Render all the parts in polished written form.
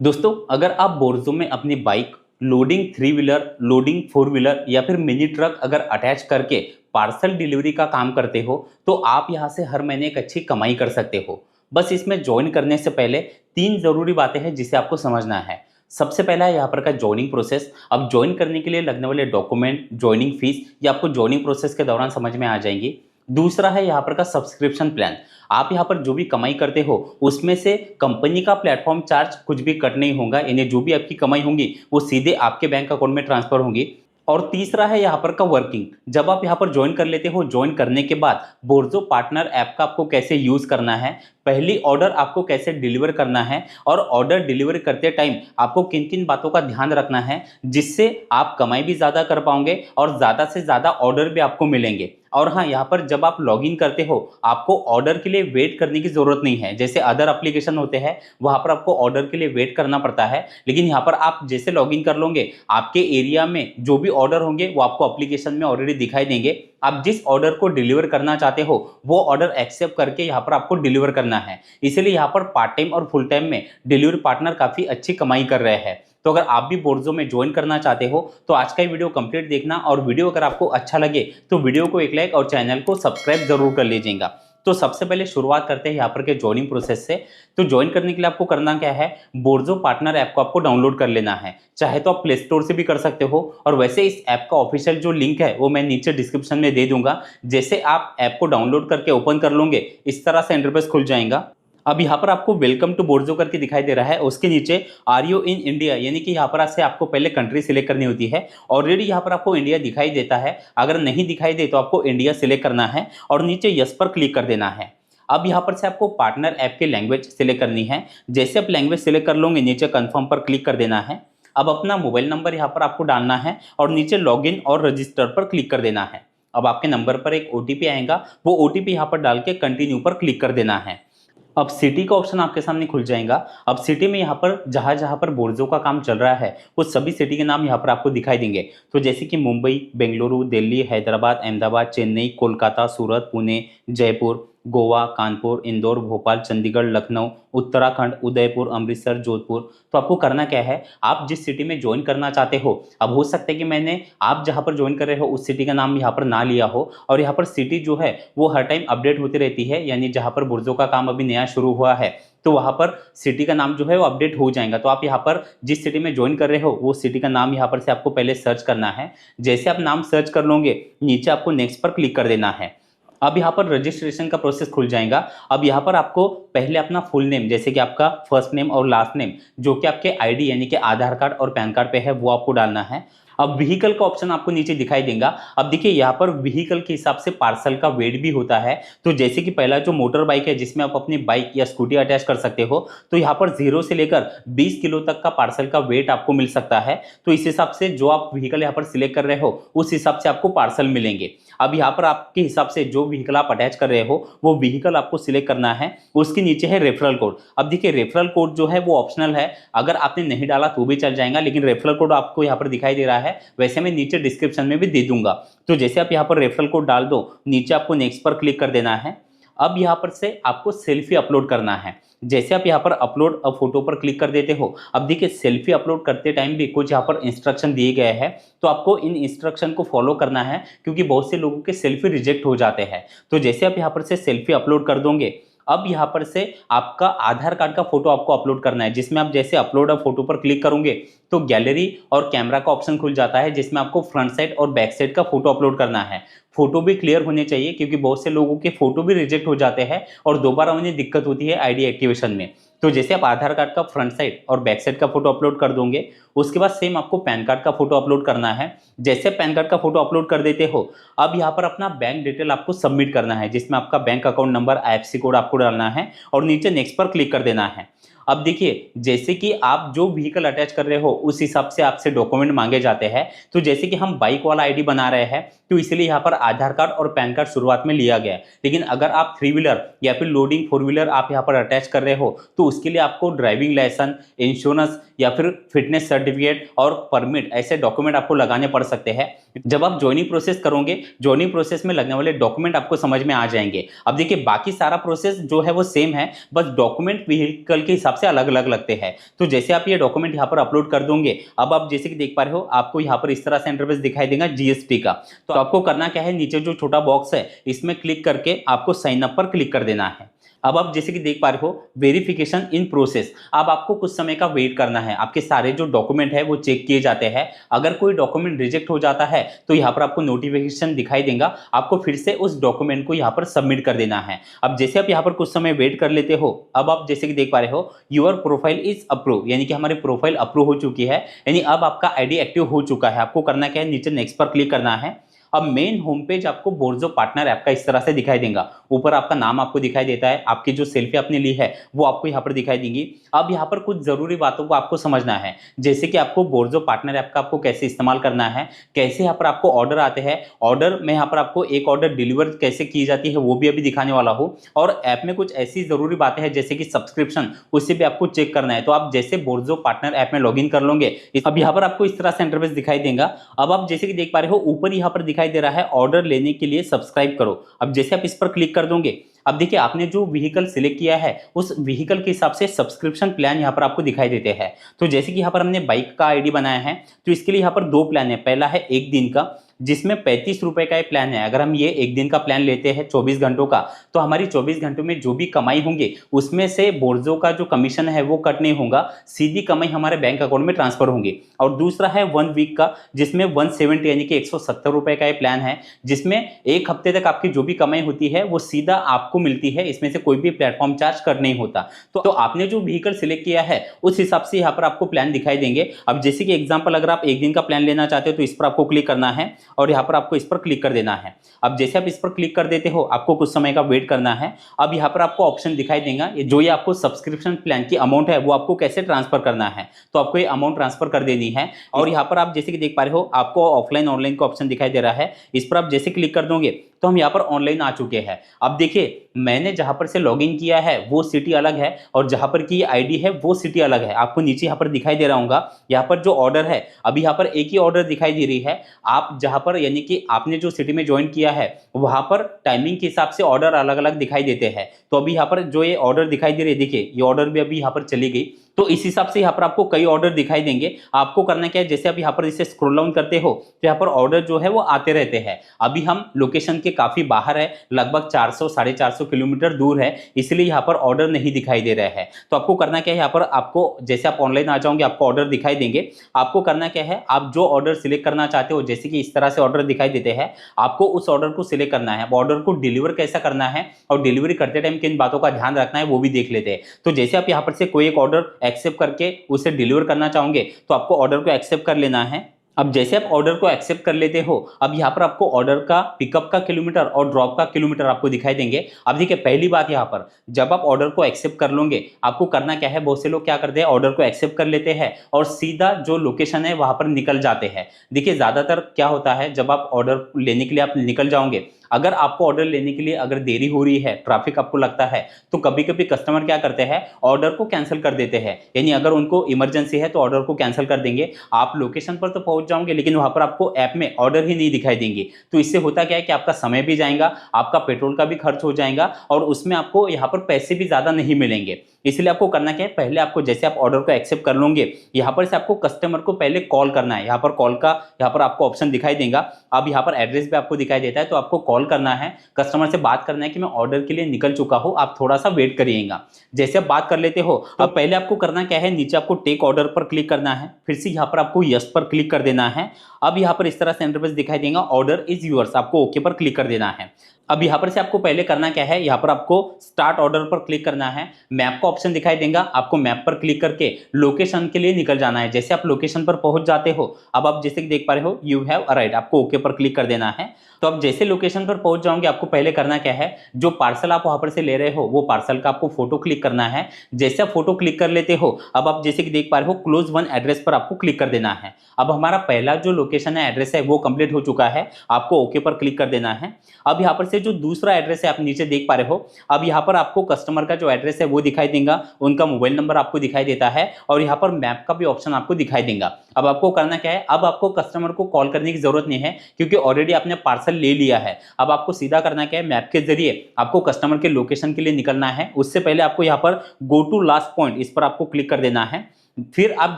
दोस्तों, अगर आप बोर्जो में अपनी bike loading three wheeler, loading four wheeler या फिर मिनी ट्रक अगर अटैच करके पार्सल डिलीवरी का काम करते हो तो आप यहां से हर महीने एक अच्छी कमाई कर सकते हो। बस इसमें ज्वाइन करने से पहले तीन जरूरी बातें हैं जिसे आपको समझना है। सबसे पहला है यहाँ पर का ज्वाइनिंग प्रोसेस। अब ज्वाइन करने के लिए लगने वाले डॉक्यूमेंट, ज्वाइनिंग फीस ये आपको ज्वाइनिंग प्रोसेस के दौरान समझ में आ जाएंगी। दूसरा है यहाँ पर का सब्सक्रिप्शन प्लान। आप यहाँ पर जो भी कमाई करते हो उसमें से कंपनी का प्लेटफॉर्म चार्ज कुछ भी कट नहीं होगा, यानी जो भी आपकी कमाई होंगी वो सीधे आपके बैंक अकाउंट में ट्रांसफर होंगी। और तीसरा है यहाँ पर का वर्किंग। जब आप यहाँ पर ज्वाइन कर लेते हो, ज्वाइन करने के बाद बोर्जो पार्टनर ऐप का आपको कैसे यूज करना है, पहली ऑर्डर आपको कैसे डिलीवर करना है और ऑर्डर डिलीवर करते टाइम आपको किन किन बातों का ध्यान रखना है जिससे आप कमाई भी ज्यादा कर पाओगे और ज्यादा से ज्यादा ऑर्डर भी आपको मिलेंगे। और हाँ, यहाँ पर जब आप लॉगिन करते हो आपको ऑर्डर के लिए वेट करने की जरूरत नहीं है। जैसे अदर एप्लीकेशन होते हैं वहां पर आपको ऑर्डर के लिए वेट करना पड़ता है, लेकिन यहाँ पर आप जैसे लॉगिन कर लोगे आपके एरिया में जो भी ऑर्डर होंगे वो आपको एप्लीकेशन में ऑलरेडी दिखाई देंगे। आप जिस ऑर्डर को डिलीवर करना चाहते हो वो ऑर्डर एक्सेप्ट करके यहाँ पर आपको डिलीवर करना है। इसीलिए यहाँ पर पार्ट टाइम और फुल टाइम में डिलीवरी पार्टनर काफी अच्छी कमाई कर रहे हैं। तो अगर आप भी बोर्जो में ज्वाइन करना चाहते हो तो आज का ये वीडियो कंप्लीट देखना, और वीडियो अगर आपको अच्छा लगे तो वीडियो को एक लाइक और चैनल को सब्सक्राइब जरूर कर लीजिएगा। तो सबसे पहले शुरुआत करते हैं यहाँ पर के ज्वाइनिंग प्रोसेस से। तो ज्वाइन करने के लिए आपको करना क्या है, बोर्जो पार्टनर ऐप को आपको डाउनलोड कर लेना है। चाहे तो आप प्ले स्टोर से भी कर सकते हो, और वैसे इस ऐप का ऑफिशियल जो लिंक है वो मैं नीचे डिस्क्रिप्शन में दे दूंगा। जैसे आप ऐप को डाउनलोड करके ओपन कर लोगे इस तरह से इंटरफेस खुल जाएगा। अब यहाँ पर आपको वेलकम टू बोर्जो करके दिखाई दे रहा है, उसके नीचे आर यू इन इंडिया, यानी कि यहाँ पर से आपको पहले कंट्री सिलेक्ट करनी होती है। ऑलरेडी यहाँ पर आपको इंडिया दिखाई देता है, अगर नहीं दिखाई दे तो आपको इंडिया सिलेक्ट करना है और नीचे यस पर क्लिक कर देना है। अब यहाँ पर से आपको पार्टनर ऐप की लैंग्वेज सिलेक्ट करनी है। जैसे आप लैंग्वेज सिलेक्ट कर लोगे नीचे कंफर्म पर क्लिक कर देना है। अब अपना मोबाइल नंबर यहाँ पर आपको डालना है और नीचे लॉगिन और रजिस्टर पर क्लिक कर देना है। अब आपके नंबर पर एक ओटीपी आएगा, वो ओटीपी यहाँ पर डाल के कंटिन्यू पर क्लिक कर देना है। अब सिटी का ऑप्शन आपके सामने खुल जाएगा। अब सिटी में यहाँ पर जहां जहां पर बोर्जो का काम चल रहा है वो सभी सिटी के नाम यहाँ पर आपको दिखाई देंगे। तो जैसे कि मुंबई, बेंगलुरु, दिल्ली, हैदराबाद, अहमदाबाद, चेन्नई, कोलकाता, सूरत, पुणे, जयपुर, गोवा, कानपुर, इंदौर, भोपाल, चंडीगढ़, लखनऊ, उत्तराखंड, उदयपुर, अमृतसर, जोधपुर। तो आपको करना क्या है, आप जिस सिटी में ज्वाइन करना चाहते हो, अब हो सकता है कि मैंने आप जहां पर ज्वाइन कर रहे हो उस सिटी का नाम यहाँ पर ना लिया हो, और यहाँ पर सिटी जो है वो हर टाइम अपडेट होती रहती है, यानी जहां पर बोर्जो का काम अभी नया शुरू हुआ है तो वहां पर सिटी का नाम जो है वो अपडेट हो जाएगा। तो आप यहाँ पर जिस सिटी में ज्वाइन कर रहे हो वो सिटी का नाम यहाँ पर से आपको पहले सर्च करना है। जैसे आप नाम सर्च कर लोगे नीचे आपको नेक्स्ट पर क्लिक कर देना है। अब यहाँ पर रजिस्ट्रेशन का प्रोसेस खुल जाएगा। अब यहाँ पर आपको पहले अपना फुल नेम, जैसे कि आपका फर्स्ट नेम और लास्ट नेम जो कि आपके आईडी यानी कि आधार कार्ड और पैन कार्ड पे है वो आपको डालना है। अब व्हीकल का ऑप्शन आपको नीचे दिखाई देगा। अब देखिए यहाँ पर व्हीकल के हिसाब से पार्सल का वेट भी होता है। तो जैसे कि पहला जो मोटर बाइक है जिसमें आप अपनी बाइक या स्कूटी अटैच कर सकते हो, तो यहाँ पर 0 से लेकर 20 किलो तक का पार्सल का वेट आपको मिल सकता है। तो इस हिसाब से जो आप व्हीकल यहाँ पर सिलेक्ट कर रहे हो उस हिसाब से आपको पार्सल मिलेंगे। अब यहाँ पर आपके हिसाब से जो व्हीकल आप अटैच कर रहे हो वो व्हीकल आपको सिलेक्ट करना है। उसके नीचे है रेफरल कोड। अब देखिए रेफरल कोड जो है वो ऑप्शनल है, अगर आपने नहीं डाला तो भी चल जाएगा, लेकिन रेफरल कोड आपको यहाँ पर दिखाई दे रहा है, वैसे मैं नीचे डिस्क्रिप्शन में भी दे दूंगा। तो जैसे आप यहाँ पर रेफरल कोड डाल दो, नीचे आपको नेक्स्ट पर क्लिक कर देना है। अब यहाँ पर से आपको सेल्फी अपलोड करना है। जैसे आप यहाँ पर अपलोड अ फोटो पर क्लिक कर देते हो, अब देखिए सेल्फी अपलोड करते टाइम भी कुछ यहाँ पर इंस्ट्रक्शन दिए गए हैं, तो आपको इन इंस्ट्रक्शन को फॉलो करना है क्योंकि बहुत से लोगों के सेल्फी रिजेक्ट हो जाते हैं। तो जैसे आप यहाँ पर से सेल्फी अपलोड कर दोगे, अब यहाँ पर से आपका आधार कार्ड का फोटो आपको अपलोड करना है, जिसमें आप जैसे अपलोड अ फोटो पर क्लिक करोगे तो गैलरी और कैमरा का ऑप्शन खुल जाता है, जिसमें आपको फ्रंट साइड और बैक साइड का फोटो अपलोड करना है। फोटो भी क्लियर होने चाहिए क्योंकि बहुत से लोगों के फोटो भी रिजेक्ट हो जाते हैं और दोबारा उन्हें दिक्कत होती है आईडी एक्टिवेशन में। तो जैसे आप आधार कार्ड का फ्रंट साइड और बैक साइड का फोटो अपलोड कर दोगे, उसके बाद सेम आपको पैन कार्ड का फोटो अपलोड करना है। जैसे पैन कार्ड का फोटो अपलोड कर देते हो, अब यहाँ पर अपना बैंक डिटेल आपको सबमिट करना है, जिसमें आपका bank account number, IFSC code आपको डालना है और नीचे नेक्स्ट पर क्लिक कर देना है। अब देखिए जैसे कि आप जो व्हीकल अटैच कर रहे हो उस हिसाब से आपसे डॉक्यूमेंट मांगे जाते हैं। तो जैसे कि हम बाइक वाला आईडी बना रहे हैं तो इसलिए यहाँ पर आधार कार्ड और पैन कार्ड शुरुआत में लिया गया है, लेकिन अगर आप थ्री व्हीलर या फिर लोडिंग फोर व्हीलर आप यहाँ पर अटैच कर रहे हो तो उसके लिए आपको ड्राइविंग लाइसेंस, इंश्योरेंस या फिर फिटनेस सर्टिफिकेट और परमिट ऐसे डॉक्यूमेंट आपको लगाने पड़ सकते हैं। जब आप ज्वाइनिंग प्रोसेस करोगे, ज्वाइनिंग प्रोसेस में लगने वाले डॉक्यूमेंट आपको समझ में आ जाएंगे। अब देखिए बाकी सारा प्रोसेस जो है वो सेम है, बस डॉक्यूमेंट व्हीकल के हिसाब हिसाब से अलग अलग लगते हैं। तो जैसे आप ये डॉक्यूमेंट यहाँ पर अपलोड कर दोगे, अब आप जैसे कि देख पा रहे हो आपको यहाँ पर इस तरह से इंटरफेस दिखाई देगा जीएसटी का। तो आपको करना क्या है, नीचे जो छोटा बॉक्स है इसमें क्लिक करके आपको साइन अप पर क्लिक कर देना है। अब आप जैसे कि देख पा रहे हो वेरिफिकेशन इन प्रोसेस, अब आपको कुछ समय का वेट करना है, आपके सारे जो डॉक्यूमेंट है वो चेक किए जाते हैं। अगर कोई डॉक्यूमेंट रिजेक्ट हो जाता है तो यहाँ पर आपको नोटिफिकेशन दिखाई देगा, आपको फिर से उस डॉक्यूमेंट को यहाँ पर सबमिट कर देना है। अब जैसे आप यहाँ पर कुछ समय वेट कर लेते हो, अब आप जैसे कि देख पा रहे हो योर प्रोफाइल इज अप्रूव, यानी कि हमारी प्रोफाइल अप्रूव हो चुकी है, यानी अब आपका आईडी एक्टिव हो चुका है। आपको करना क्या है, नीचे नेक्स्ट पर क्लिक करना है। अब मेन होम पेज आपको बोर्जो पार्टनर ऐप का इस तरह से दिखाई देगा। ऊपर आपका नाम आपको दिखाई देता है, आपकी जो सेल्फी आपने ली है वो आपको यहाँ पर दिखाई देंगी। अब यहाँ पर कुछ जरूरी बातों को आपको समझना है, जैसे कि आपको बोर्जो पार्टनर ऐप का आपको कैसे इस्तेमाल करना है, कैसे यहाँ पर आपको ऑर्डर आते हैं, ऑर्डर में यहाँ पर आपको एक ऑर्डर डिलीवर कैसे की जाती है वो भी अभी दिखाने वाला हूँ। और ऐप में कुछ ऐसी जरूरी बातें हैं जैसे कि सब्सक्रिप्शन, उससे भी आपको चेक करना है। तो आप जैसे बोर्जो पार्टनर ऐप में लॉग इन कर लोगे, अब यहाँ पर आपको इस तरह से इंटरफेस दिखाई देगा। अब आप जैसे कि देख पा रहे हो ऊपर यहाँ पर दिखाई दे रहा है ऑर्डर लेने के लिए सब्सक्राइब करो। अब जैसे आप इस पर क्लिक कर दोगे, अब देखिए आपने जो व्हीकल सिलेक्ट किया है उस व्हीकल के हिसाब से सब्सक्रिप्शन प्लान यहाँ पर आपको दिखाई देते हैं। तो जैसे कि यहाँ पर हमने बाइक का आईडी बनाया है, तो इसके लिए यहाँ पर दो प्लान है। पहला है एक दिन का, जिसमें 35 रुपए का ये प्लान है। अगर हम ये एक दिन का प्लान लेते हैं 24 घंटों का, तो हमारी 24 घंटों में जो भी कमाई होंगे उसमें से बोर्जो का जो कमीशन है वो कट नहीं होगा, सीधी कमाई हमारे बैंक अकाउंट में ट्रांसफर होंगी। और दूसरा है 1 वीक का, जिसमें 170 यानी कि 170 रुपए का ये प्लान है, जिसमें एक हफ्ते तक आपकी जो भी कमाई होती है वो सीधा आपको मिलती है, इसमें से कोई भी प्लेटफॉर्म चार्ज कट नहीं होता। तो आपने जो व्हीकल सिलेक्ट किया है उस हिसाब से यहाँ पर आपको प्लान दिखाई देंगे। अब जैसे कि एग्जाम्पल, अगर आप एक दिन का प्लान लेना चाहते हो तो इस पर आपको क्लिक करना है और यहाँ पर आपको इस पर क्लिक कर देना है। अब जैसे आप इस पर क्लिक कर देते हो, आपको कुछ समय का वेट करना है। अब यहाँ पर आपको ऑप्शन दिखाई देगा, जो ये आपको सब्सक्रिप्शन प्लान की अमाउंट है वो आपको कैसे ट्रांसफर करना है। तो आपको ये अमाउंट ट्रांसफर कर देनी है। और यहाँ पर आप जैसे कि देख पा रहे हो आपको ऑफलाइन ऑनलाइन का ऑप्शन दिखाई दे रहा है, इस पर आप जैसे क्लिक कर दोगे तो हम यहाँ पर ऑनलाइन आ चुके हैं। अब देखिए मैंने जहां पर से लॉगिन किया है वो सिटी अलग है और जहां पर की आईडी है वो सिटी अलग है। आपको नीचे यहाँ पर दिखाई दे रहा होगा, यहाँ पर जो ऑर्डर है अभी यहाँ पर एक ही ऑर्डर दिखाई दे रही है। आप जहां पर यानी कि आपने जो सिटी में ज्वाइन किया है वहां पर टाइमिंग के हिसाब से ऑर्डर अलग अलग दिखाई देते हैं। तो अभी यहाँ पर जो ये ऑर्डर दिखाई दे रही है, देखिए ये ऑर्डर भी अभी यहाँ पर चली गई। तो इस हिसाब से यहाँ पर आपको कई ऑर्डर दिखाई देंगे। आपको करना क्या है, जैसे आप यहाँ पर इसे स्क्रॉल डाउन करते हो तो यहाँ पर ऑर्डर जो है वो आते रहते हैं। अभी हम लोकेशन के काफी बाहर है, लगभग 400 450 किलोमीटर दूर है, इसलिए यहाँ पर ऑर्डर नहीं दिखाई दे रहा है। तो आपको करना क्या है, यहाँ पर आपको जैसे आप ऑनलाइन आ जाओगे आपको ऑर्डर दिखाई देंगे। आपको करना क्या है, आप जो ऑर्डर सिलेक्ट करना चाहते हो, जैसे कि इस तरह से ऑर्डर दिखाई देते हैं, आपको उस ऑर्डर को सिलेक्ट करना है। ऑर्डर को डिलीवर कैसा करना है और डिलीवरी करते टाइम किन बातों का ध्यान रखना है वो भी देख लेते हैं। तो जैसे आप यहाँ पर से कोई एक ऑर्डर एक्सेप्ट करके उसे डिलीवर करना चाहोगे तो आपको ऑर्डर को एक्सेप्ट कर लेना है। अब जैसे आप ऑर्डर को एक्सेप्ट कर लेते हो, अब यहाँ पर आपको ऑर्डर का पिकअप का किलोमीटर और ड्रॉप का किलोमीटर आपको दिखाई देंगे। अब देखिए पहली बात, यहाँ पर जब आप ऑर्डर को एक्सेप्ट कर लोगे आपको करना क्या है, बहुत से लोग क्या करते हैं ऑर्डर को एक्सेप्ट कर लेते हैं और सीधा जो लोकेशन है वहां पर निकल जाते हैं। देखिए ज्यादातर क्या होता है, जब आप ऑर्डर लेने के लिए आप निकल जाओगे, अगर आपको ऑर्डर लेने के लिए अगर देरी हो रही है, ट्रैफिक आपको लगता है, तो कभी कभी कस्टमर क्या करते हैं ऑर्डर को कैंसिल कर देते हैं। यानी अगर उनको इमरजेंसी है तो ऑर्डर को कैंसिल कर देंगे। आप लोकेशन पर तो पहुंच जाओगे लेकिन वहां पर आपको ऐप में ऑर्डर ही नहीं दिखाई देंगे। तो इससे होता क्या है कि आपका समय भी जाएगा, आपका पेट्रोल का भी खर्च हो जाएगा और उसमें आपको यहाँ पर पैसे भी ज्यादा नहीं मिलेंगे। इसलिए आपको करना क्या है, पहले आपको जैसे आप ऑर्डर को एक्सेप्ट कर लोगे, यहाँ पर से आपको कस्टमर को पहले कॉल करना है। यहाँ पर कॉल का यहाँ पर आपको ऑप्शन दिखाई देगा। अब यहाँ पर एड्रेस भी आपको दिखाई देता है, तो आपको कॉल करना है, कस्टमर से बात करना है कि मैं ऑर्डर के लिए निकल चुका हूँ, आप थोड़ा सा वेट करिएगा। जैसे आप बात कर लेते हो, अब पहले आपको करना क्या है, नीचे आपको टेक ऑर्डर पर क्लिक करना है, फिर से यहाँ पर आपको यस पर क्लिक कर देना है। अब यहाँ पर इस तरह से इंटरफेस दिखाई देगा, ऑर्डर इज यूअर्स, आपको ओके पर क्लिक कर देना है। अब यहाँ पर से आपको पहले करना क्या है, यहाँ पर आपको स्टार्ट ऑर्डर पर क्लिक करना है। मैप का ऑप्शन दिखाई देगा, आपको मैप पर क्लिक करके लोकेशन के लिए निकल जाना है। जैसे आप लोकेशन पर पहुंच जाते हो, अब आप जैसे कि देख पा रहे हो यू हैव अराइव्ड, आपको ओके पर क्लिक कर देना है। तो अब जैसे लोकेशन पर पहुंच जाओगे, आपको पहले करना क्या है, जो पार्सल आप वहां पर से ले रहे हो वो पार्सल का आपको फोटो क्लिक करना है। जैसे आप फोटो क्लिक कर लेते हो, अब आप जैसे कि देख पा रहे हो क्लोज वन एड्रेस पर आपको क्लिक कर देना है। अब हमारा पहला जो लोकेशन है, एड्रेस है, वो कंप्लीट हो चुका है, आपको ओके पर क्लिक कर देना है। अब यहाँ पर से से जो दूसरा एड्रेस है आप नीचे देख पा रहे हो, अब यहाँ पर आपको कस्टमर का जो एड्रेस है वो दिखाई देगा, उनका मोबाइल नंबर आपको दिखाई देता है और यहाँ पर मैप का भी ऑप्शन आपको दिखाई देगा। अब आपको करना क्या है, अब आपको कस्टमर को कॉल करने की जरूरत नहीं है क्योंकि ऑलरेडी आपने पार्सल ले लिया है। अब आपको सीधा करना क्या है, मैप के जरिए आपको कस्टमर के लोकेशन के लिए निकलना है। उससे पहले आपको यहाँ पर गो टू लास्ट पॉइंट, इस पर आपको क्लिक कर देना है। फिर आप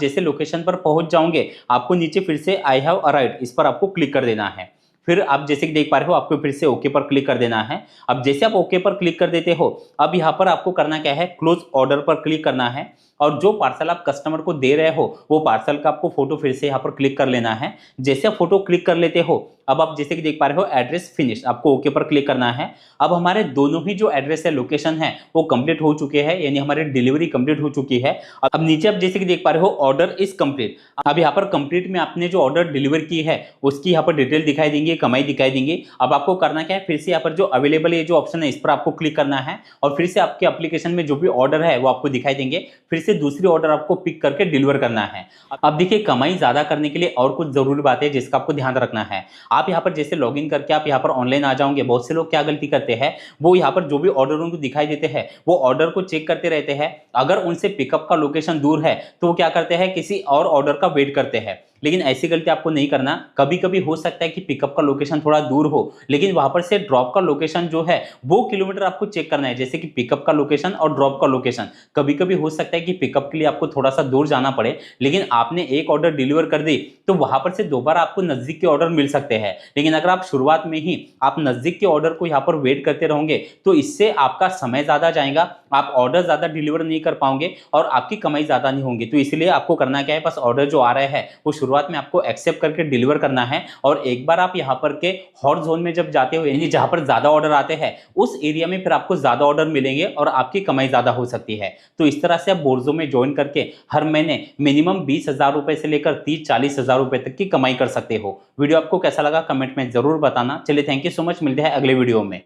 जैसे लोकेशन पर पहुंच जाओगे, आपको नीचे फिर से आई हैव अराइव्ड, इस पर आपको क्लिक कर देना है। फिर आप जैसे कि देख पा रहे हो, आपको फिर से ओके पर क्लिक कर देना है। अब जैसे आप ओके पर क्लिक कर देते हो, अब यहाँ पर आपको करना क्या है, क्लोज ऑर्डर पर क्लिक करना है और जो पार्सल आप कस्टमर को दे रहे हो वो पार्सल का आपको फोटो फिर से यहाँ पर क्लिक कर लेना है। जैसे आप फोटो क्लिक कर लेते हो, अब आप जैसे कि देख पा रहे हो एड्रेस फिनिश, आपको ओके पर क्लिक करना है। अब हमारे दोनों ही जो एड्रेस है, लोकेशन है, वो कंप्लीट हो चुके हैं, यानी हमारी डिलीवरी कंप्लीट हो चुकी है। अब नीचे आप जैसे कि देख पा रहे हो ऑर्डर इज कंप्लीट। अब यहाँ पर कंप्लीट में आपने जो ऑर्डर डिलीवर की है उसकी यहाँ पर डिटेल दिखाई देंगे, कमाई दिखाई देंगे। अब आपको करना क्या है, फिर से यहाँ पर जो अवेलेबल है जो ऑप्शन है इस पर आपको क्लिक करना है और फिर से आपके एप्लीकेशन में जो भी ऑर्डर है वो आपको दिखाई देंगे। फिर से दूसरी ऑर्डर आपको पिक करके डिलीवर करना है। अब देखिए, कमाई ज्यादा करने के लिए और कुछ जरूरी बातें जिसका आपको ध्यान रखना है। आप यहाँ पर जैसे लॉगिन करके आप यहाँ पर ऑनलाइन आ जाओगे, बहुत से लोग क्या गलती करते हैं, वो यहाँ पर जो भी ऑर्डर उनको दिखाई देते हैं वो ऑर्डर को चेक करते रहते हैं। अगर उनसे पिकअप का लोकेशन दूर है तो वो क्या करते हैं, किसी और ऑर्डर का वेट करते हैं। लेकिन ऐसी गलती आपको नहीं करना। कभी कभी हो सकता है कि पिकअप का लोकेशन थोड़ा दूर हो, लेकिन वहां पर से ड्रॉप का लोकेशन जो है वो किलोमीटर आपको चेक करना है। जैसे कि पिकअप का लोकेशन और ड्रॉप का लोकेशन, कभी कभी हो सकता है कि पिकअप के लिए आपको थोड़ा सा दूर जाना पड़े, लेकिन आपने एक ऑर्डर डिलीवर कर दी तो वहां पर से दोबारा आपको नजदीक के ऑर्डर मिल सकते हैं। लेकिन अगर आप शुरुआत में ही आप नजदीक के ऑर्डर को यहाँ पर वेट करते रहोगे तो इससे आपका समय ज्यादा जाएगा, आप ऑर्डर ज्यादा डिलीवर नहीं कर पाओगे और आपकी कमाई ज्यादा नहीं होगी। तो इसलिए आपको करना क्या है, बस ऑर्डर जो आ रहा है वो शुरुआत में आपको एक्सेप्ट करके डिलीवर करना है। और एक बार आप यहाँ पर के हॉट जोन में जब जाते हो, यानी जहां पर ज्यादा ऑर्डर आते हैं, उस एरिया में फिर आपको ज्यादा ऑर्डर मिलेंगे और आपकी कमाई ज्यादा हो सकती है। तो इस तरह से आप बोर्जो में ज्वाइन करके हर महीने मिनिमम 20,000 रुपए से लेकर 30-40,000 रुपए तक की कमाई कर सकते हो। वीडियो आपको कैसा लगा कमेंट में जरूर बताना। चलिए, थैंक यू सो मच, मिलते हैं अगले वीडियो में।